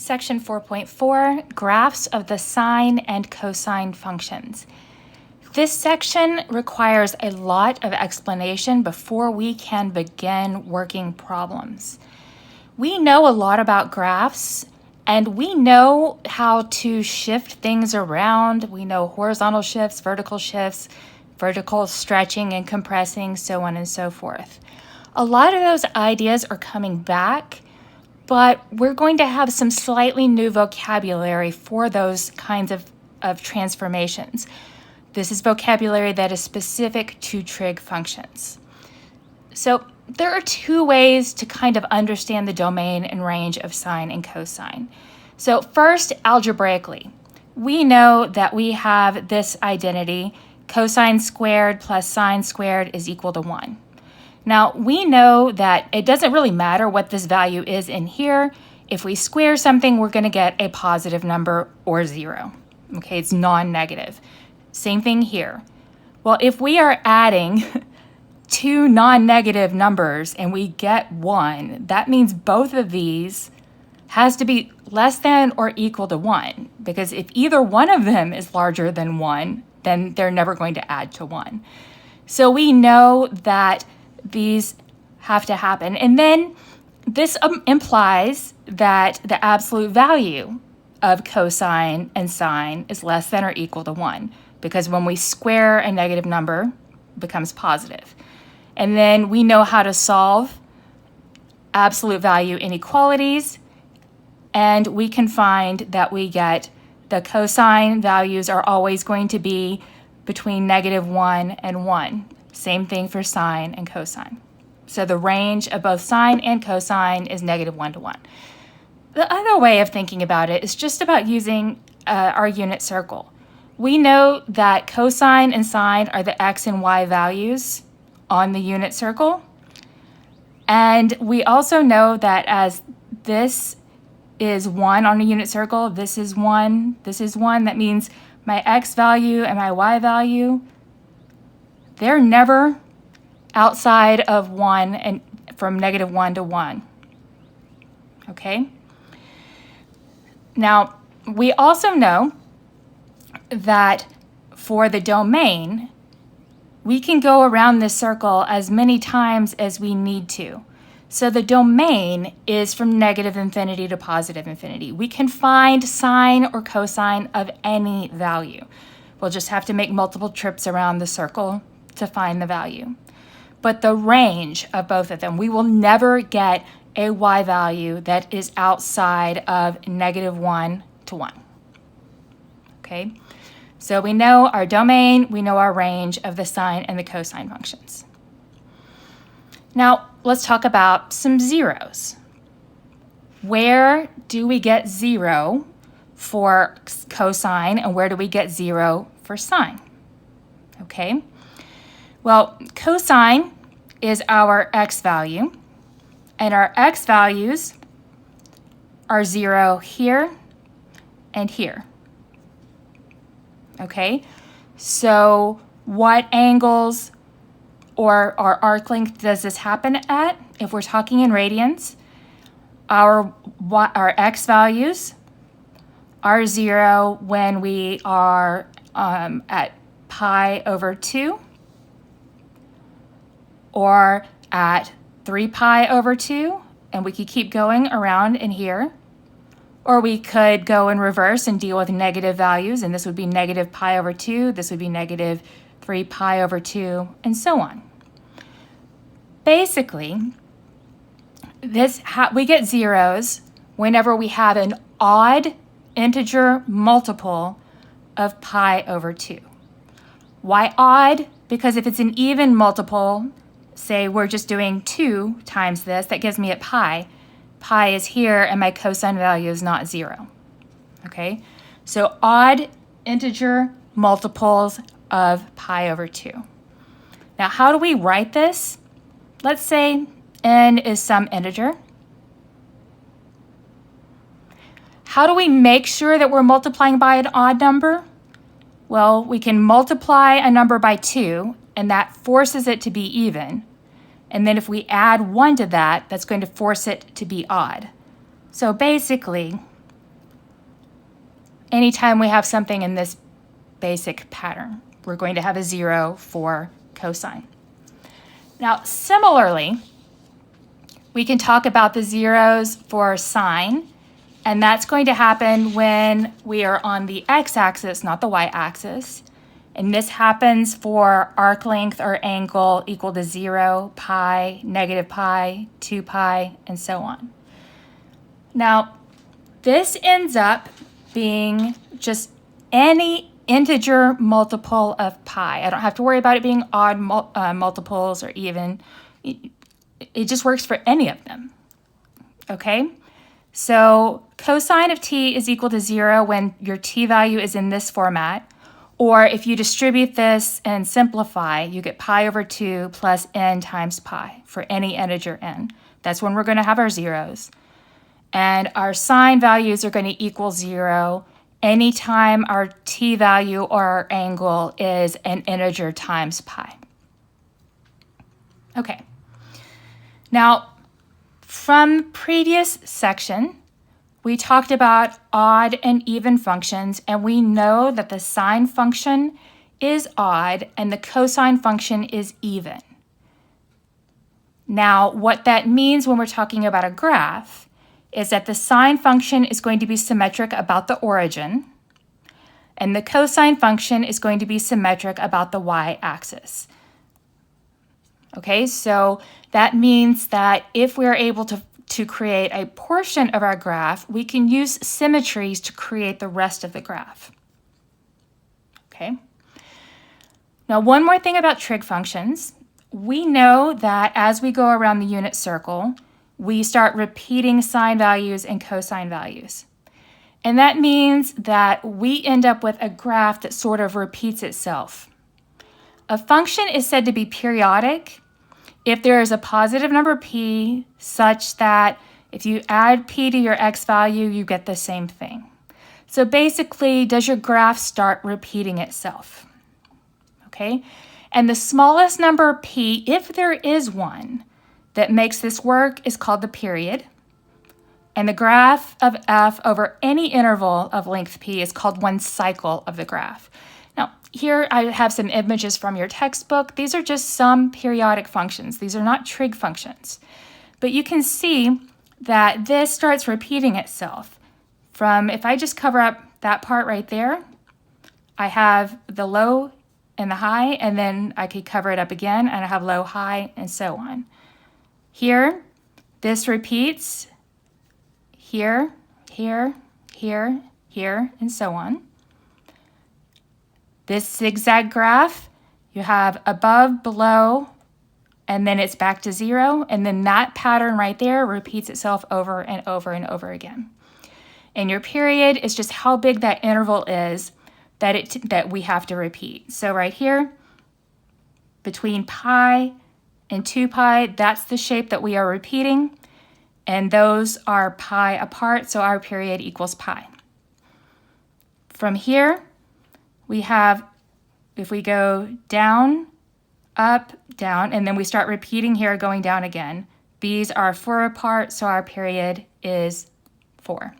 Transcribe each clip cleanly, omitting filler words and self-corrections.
Section 4.4, Graphs of the Sine and Cosine Functions. This section requires a lot of explanation before we can begin working problems. We know a lot about graphs, and we know how to shift things around. We know horizontal shifts, vertical stretching and compressing, so on and so forth. A lot of those ideas are coming back, but we're going to have some slightly new vocabulary for those kinds of transformations. This is vocabulary that is specific to trig functions. So there are two ways to kind of understand the domain and range of sine and cosine. So first, algebraically, we know that we have this identity, cosine squared plus sine squared is equal to 1. Now, we know that it doesn't really matter what this value is in here. If we square something, we're going to get a positive number or 0. Okay, it's non-negative. Same thing here. Well, if we are adding two non-negative numbers and we get 1, that means both of these has to be less than or equal to 1, because if either one of them is larger than 1, then they're never going to add to 1. So we know that these have to happen. And then this implies that the absolute value of cosine and sine is less than or equal to 1, because when we square a negative number, it becomes positive. And then we know how to solve absolute value inequalities, and we can find that we get the cosine values are always going to be between -1 and 1. Same thing for sine and cosine. So the range of both sine and cosine is -1 to 1. The other way of thinking about it is just about using our unit circle. We know that cosine and sine are the x and y values on the unit circle. And we also know that as this is 1 on a unit circle, this is 1, this is 1, that means my x value and my y value, they're never outside of 1 and from -1 to 1. Okay? Now, we also know that for the domain, we can go around this circle as many times as we need to. So the domain is from -infinity to positive infinity. We can find sine or cosine of any value. We'll just have to make multiple trips around the circle to find the value. But the range of both of them, we will never get a y value that is outside of -1 to 1. Okay? So we know our domain, we know our range of the sine and the cosine functions. Now, let's talk about some zeros. Where do we get 0 for cosine, and where do we get 0 for sine? Okay? Well, cosine is our x value, and our x values are 0 here and here. Okay? So what angles or our arc length does this happen at? If we're talking in radians, our x values are 0 when we are at pi over 2, or at 3 pi over 2, and we could keep going around in here. Or we could go in reverse and deal with negative values, and this would be -pi over 2, this would be -3 pi over 2, and so on. Basically, we get zeros whenever we have an odd integer multiple of pi over 2. Why odd? Because if it's an even multiple, say we're just doing 2 times this, that gives me a pi. Pi is here and my cosine value is not 0. Okay? So odd integer multiples of pi over 2. Now, how do we write this? Let's say n is some integer. How do we make sure that we're multiplying by an odd number? Well, we can multiply a number by 2, and that forces it to be even. And then if we add 1 to that, that's going to force it to be odd. So basically, anytime we have something in this basic pattern. We're going to have a 0 for cosine. Now, similarly, we can talk about the zeros for sine, and that's going to happen when we are on the x-axis, not the y-axis. And this happens for arc length or angle equal to 0, pi, negative pi, 2 pi, and so on. Now, this ends up being just any integer multiple of pi. I don't have to worry about it being odd multiples or even. It just works for any of them, okay? So cosine of t is equal to 0 when your t value is in this format, or if you distribute this and simplify, you get pi over 2 plus n times pi for any integer n. That's when we're going to have our zeros. And our sine values are going to equal 0 anytime our t value or our angle is an integer times pi. Okay. Now, from previous section, we talked about odd and even functions, and we know that the sine function is odd and the cosine function is even. Now, what that means when we're talking about a graph is that the sine function is going to be symmetric about the origin, and the cosine function is going to be symmetric about the y-axis. Okay, so that means that if we're able to create a portion of our graph, we can use symmetries to create the rest of the graph. Okay. Now, one more thing about trig functions. We know that as we go around the unit circle, we start repeating sine values and cosine values. And that means that we end up with a graph that sort of repeats itself. A function is said to be periodic if there is a positive number p such that if you add p to your x value, you get the same thing. So basically, does your graph start repeating itself? Okay, and the smallest number p, if there is one, that makes this work is called the period. And the graph of f over any interval of length p is called one cycle of the graph. Now, here I have some images from your textbook. These are just some periodic functions. These are not trig functions. But you can see that this starts repeating itself. From, if I just cover up that part right there, I have the low and the high, and then I could cover it up again, and I have low, high, and so on. Here, this repeats, here, here, here, here, and so on. This zigzag graph, you have above, below, and then it's back to 0, and then that pattern right there repeats itself over and over and over again. And your period is just how big that interval is that we have to repeat. So right here, between pi and 2 pi, that's the shape that we are repeating, and those are pi apart, so our period equals pi. From here, we have, if we go down, up, down, and then we start repeating here, going down again. These are 4 apart, so our period is 4.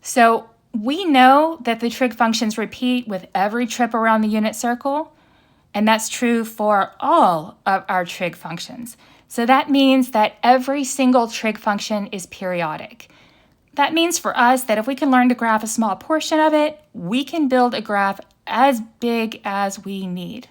So we know that the trig functions repeat with every trip around the unit circle, and that's true for all of our trig functions. So that means that every single trig function is periodic. That means for us that if we can learn to graph a small portion of it, we can build a graph as big as we need.